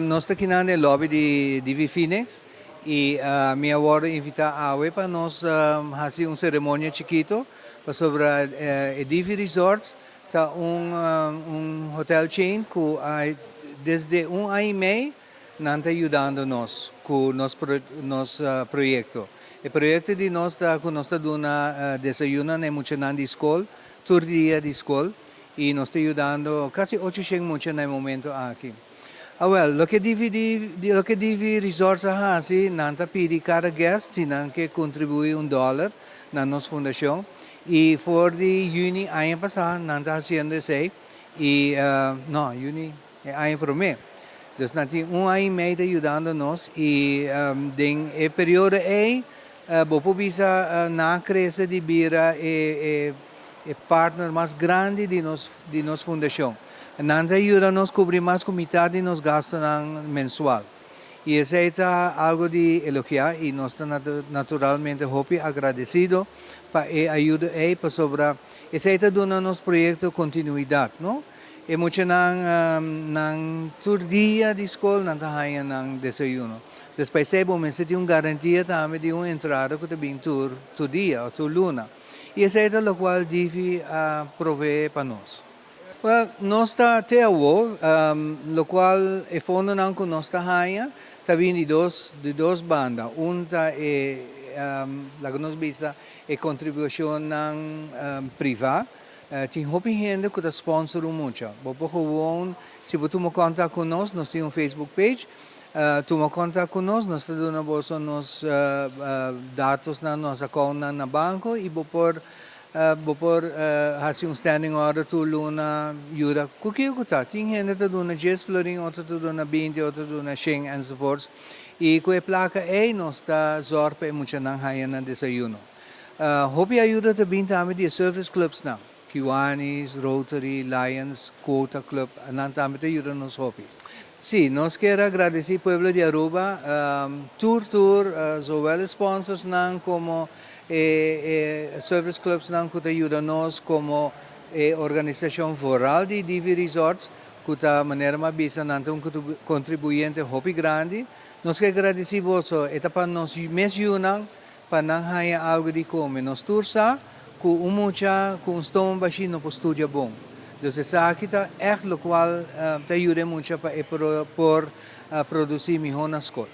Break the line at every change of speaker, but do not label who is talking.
nós estamos aqui no lobby de DV Phoenix e me agora invita a para nós fazer uma cerimônia chiquito sobre a DV Resorts, tá hotel chain que desde ano e meio não está ajudando nós com nosso projeto. O projeto de nós está com nós dando desayuno na muita na escola, todo dia de escola e nós está ajudando quase 800 muita no momento aqui. Lo que DV Resorts faz, nanta pedi cada guest, sinang que contribui $1 na nossa fundação. E for de Juni ano passado, nanta haciendo isso. E, Juni, ano para mim. Então, nati ano e meio ajudando-nos e em período aí, bopo bisa na crescer de bira e partner mais grande de nossa fundação. Nanta ajuda nos cobrir mais com metade de nos gastos mensual. E isso é algo de elogiar e nós estamos naturalmente agradecidos para a ajuda para sobre. Isso é dando nosso projeto continuidade, não? E muito nang tour dia de escola não está aí nang desayuno. Depois é bom, mas tem uma garantia também de uma entrada que também tour dia ou tour luna. E isso é o qual deve prover para nós. Nós está até o qual é fundo não que nós está aí, também de duas bandas. Uma é a que nós vista é contribuição privada. Tem muita gente que sponsor muito. Se você tomar contato conosco, nós temos um Facebook page. Toma contato conosco, nós temos os dados na nossa conta no banco e por fazer standing order to luna ajuda. O que está? Tem gente que está 10 florin, outra está 20, outra está 100 and so forth. E com a placa aí, nós está zorpa e muito não há na desayuno. Hobby ajuda também de service clubs não. Kiwanis, Rotary, Lions, Quota Club, não também ajuda nos hobby. Sim, nós queremos agradecer ao povo de Aruba, tour, zowel sponsors não como service clubs não que ajudam-nos como organização foral de DV Resorts, que está maneira mais bisa não um contribuinte hobby grande. Nós queremos agradecer você, é para nós mesmo para não ter algo de comer. Nós tursa com com estômago baixinho não estudia bom. Então, essa aqui está é o qual ajuda muito para produzir melhor na escola.